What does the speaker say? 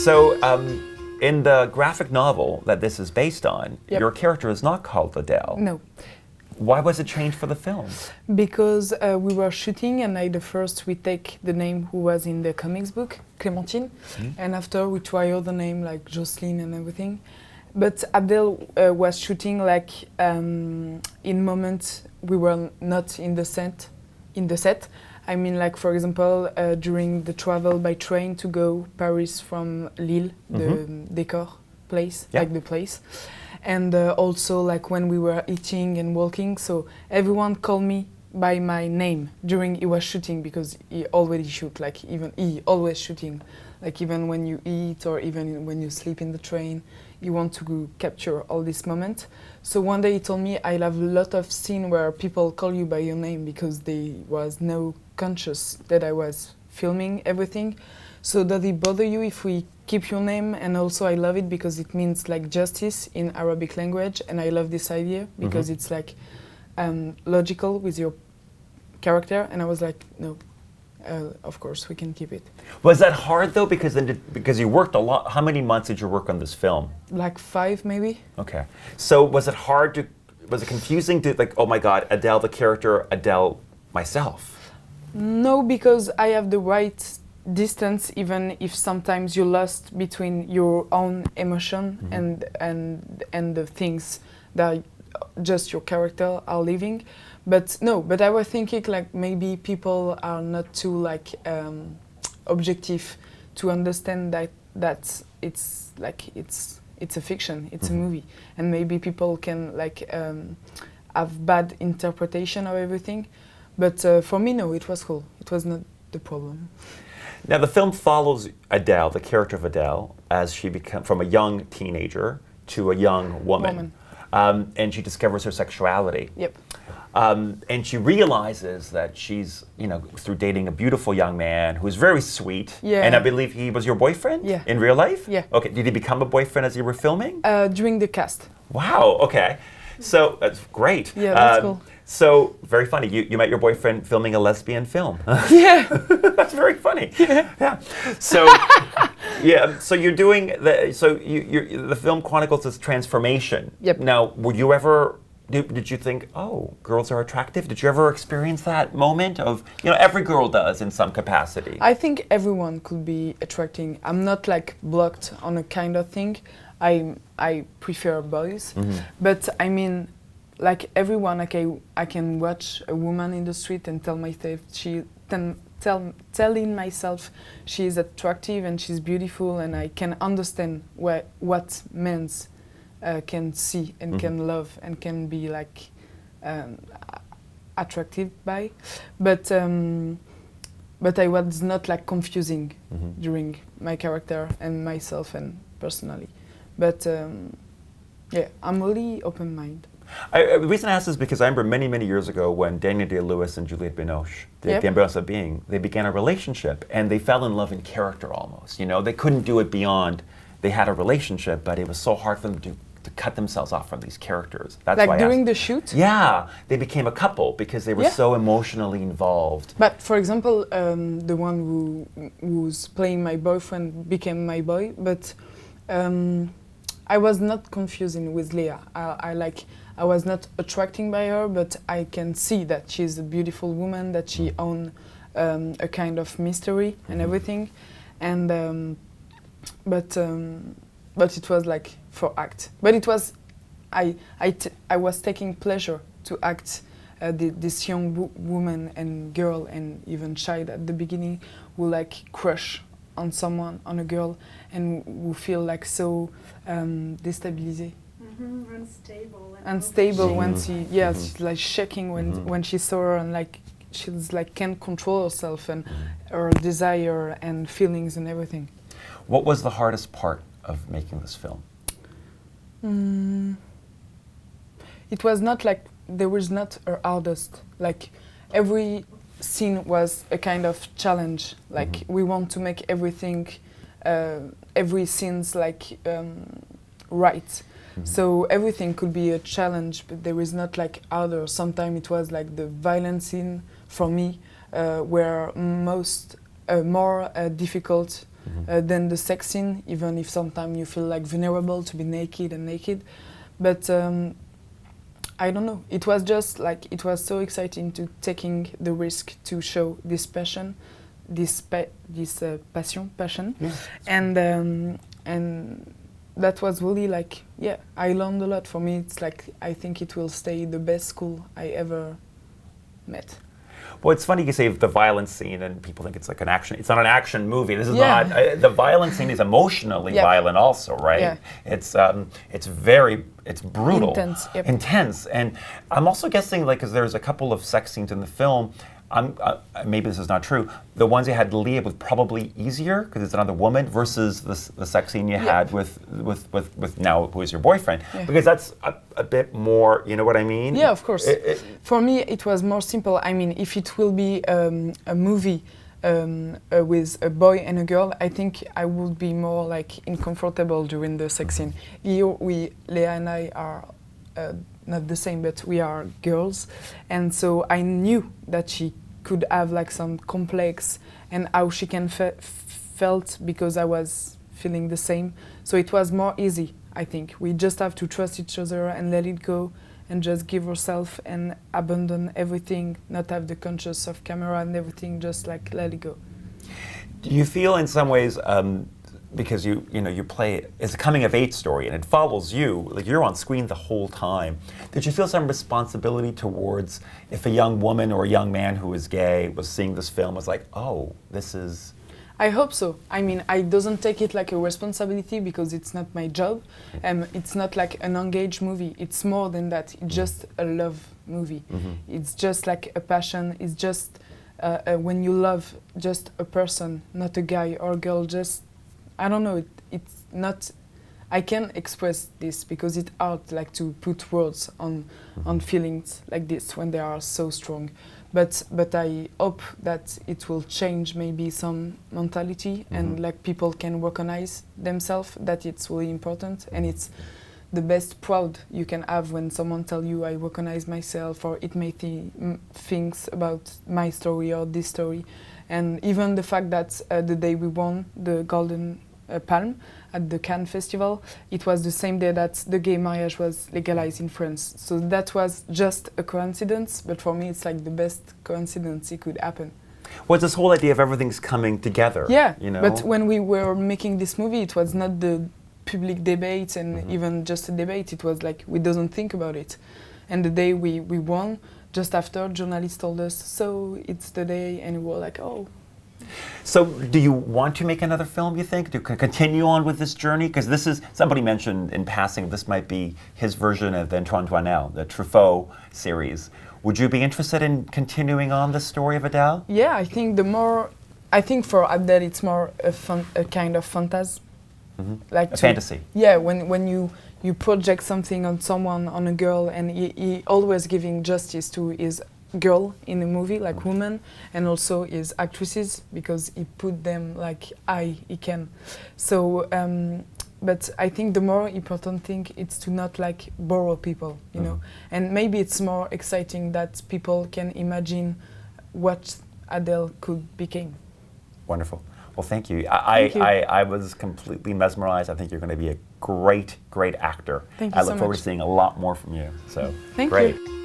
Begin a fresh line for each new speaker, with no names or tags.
So, in the graphic novel that this is based on,
Yep.
your character is not called Adèle.
No,
Why was it changed for the film?
because we were shooting and the first we take the name who was in the comics book, Clémentine, and after we try other name like Jocelyn and everything. But Adèle was shooting like in moments we were not in the set. I mean, like for example, during the travel by train to go Paris from Lille, the decor place, like the place. And also like when we were eating and walking, so everyone called me by my name during he was shooting, because he already shoot, like even he always shooting, like even when you eat or even when you sleep in the train, you want to capture all this moment. So one day he told me I have a lot of scene where people call you by your name because they was no conscious that I was filming everything. So does it bother you if we keep your name? And also I love it because it means like justice in Arabic language, and I love this idea because it's like logical with your character. And I was like, no, of course we can keep it.
Was that hard though? Because you worked a lot. How many months did you work on this film?
Like 5 maybe.
Okay. So was it confusing to like, oh my God, Adèle the character, Adèle myself?
No, because I have the right distance, even if sometimes you're lost between your own emotion and the things that just your character are living. But no, but I was thinking like maybe people are not too like objective to understand that it's like it's a fiction, it's a movie, and maybe people can like have bad interpretation of everything. But for me, no, it was cool. It was not the problem.
Now the film follows Adèle, the character of Adèle, as she becomes from a young teenager to a young woman. And she discovers her sexuality.
Yep.
And she realizes that she's, through dating a beautiful young man who's very sweet.
Yeah.
And I believe he was your boyfriend?
Yeah.
In real life?
Yeah.
Okay. Did he become a boyfriend as you were filming?
During the cast.
Wow. Okay. So that's great.
Yeah, that's cool.
So very funny. You met your boyfriend filming a lesbian film.
Yeah.
That's very funny. Yeah. So So you're doing the film chronicles this transformation.
Yep.
Now, were you ever? Did you think, oh, girls are attractive? Did you ever experience that moment of, every girl does in some capacity?
I think everyone could be attracting. I'm not like blocked on a kind of thing. I prefer boys, but I mean, like everyone, I can watch a woman in the street and telling myself she is attractive and she's beautiful, and I can understand what men can see and can love and can be like attracted by, but I was not like confusing during my character and myself and personally, but yeah, I'm really open-minded.
The reason I ask is because I remember many years ago when Daniel Day-Lewis and Juliette Binoche, the Embrace of Being, they began a relationship and they fell in love in character almost. They couldn't do it beyond. They had a relationship, but it was so hard for them to cut themselves off from these characters. That's
like
why
during the shoot?
Yeah, they became a couple because they were so emotionally involved.
But for example, the one who's playing my boyfriend became my boy, but I was not confusing with Leah. I was not attracting by her, but I can see that she's a beautiful woman, that she owns a kind of mystery and everything, and but it was like for act. But it was, I was taking pleasure to act this young woman and girl and even child at the beginning who like crush on someone, on a girl, and who feel like so destabilized. Unstable when she's like shaking when she saw her, and like she's like can't control herself and her desire and feelings and everything.
What was the hardest part of making this film?
It was not like there was not a hardest. Like every scene was a kind of challenge. Like we want to make everything, every scene's like right. So everything could be a challenge, but there is not like other. Sometimes it was like the violent scene for me were more difficult than the sex scene, even if sometimes you feel like vulnerable to be naked. But I don't know. It was just like, it was so exciting to taking the risk to show this passion, passion,
Yeah.
and that was really like, yeah, I learned a lot. For me, it's like, I think it will stay the best school I ever met.
Well, it's funny you say the violence scene, and people think it's like an action. It's not an action movie. This is
Yeah.
not. The violence scene is emotionally
Yep.
violent, also, right?
Yeah.
It's brutal,
Intense, yep.
intense, and I'm also guessing, like, because there's a couple of sex scenes in the film. Maybe this is not true. The ones you had Leah was probably easier because it's another woman versus the sex scene you had with now who is your boyfriend, because that's a bit more. You know what I mean?
Yeah, of course. For me, it was more simple. I mean, if it will be a movie with a boy and a girl, I think I would be more like uncomfortable during the sex scene. Here, Leah and I are not the same, but we are girls, and so I knew that she could have like some complex and how she can felt because I was feeling the same. So it was more easy. I think we just have to trust each other and let it go, and just give herself and abandon everything, not have the conscious of camera and everything, just like let it go.
Do you feel in some ways, because you play, it's a coming of age story and it follows you, like you're on screen the whole time, did you feel some responsibility towards if a young woman or a young man who is gay was seeing this film, was like, oh, this is...
I hope so. I mean, I doesn't take it like a responsibility because it's not my job. It's not like an engaged movie. It's more than that. It's just a love movie. It's just like a passion. It's just when you love just a person, not a guy or a girl, just, I don't know, it's not, I can express this because it's hard like to put words on feelings like this when they are so strong. But I hope that it will change maybe some mentality and like people can recognize themselves that it's really important, and it's the best proud you can have when someone tell you I recognize myself, or it may things about my story or this story. And even the fact that the day we won the Golden Palm at the Cannes Festival, it was the same day that the gay marriage was legalized in France. So that was just a coincidence, but for me it's like the best coincidence it could happen.
Well, it's this whole idea of everything's coming together.
Yeah,
you know?
But when we were making this movie, it was not the public debate and even just a debate. It was like, we doesn't think about it. And the day we won, just after, journalists told us, so it's the day, and we were like, oh.
So do you want to make another film, you think? To continue on with this journey? Because this is, somebody mentioned in passing, this might be his version of the Antoine Doinel, the Truffaut series. Would you be interested in continuing on the story of Adèle?
Yeah, I think for Adèle it's more a kind of fantasy. Like
a fantasy.
Yeah, when you project something on someone, on a girl, and he always giving justice to his girl in the movie, like woman, and also his actresses, because he put them like he can. So, but I think the more important thing is to not like borrow people, you know, and maybe it's more exciting that people can imagine what Adèle could become.
Wonderful. Well, thank you.
Thank you.
I was completely mesmerized. I think you're going to be a great actor.
Thank you
I look
so
forward
much.
to seeing a lot more from you. So,
Thank
great.
you.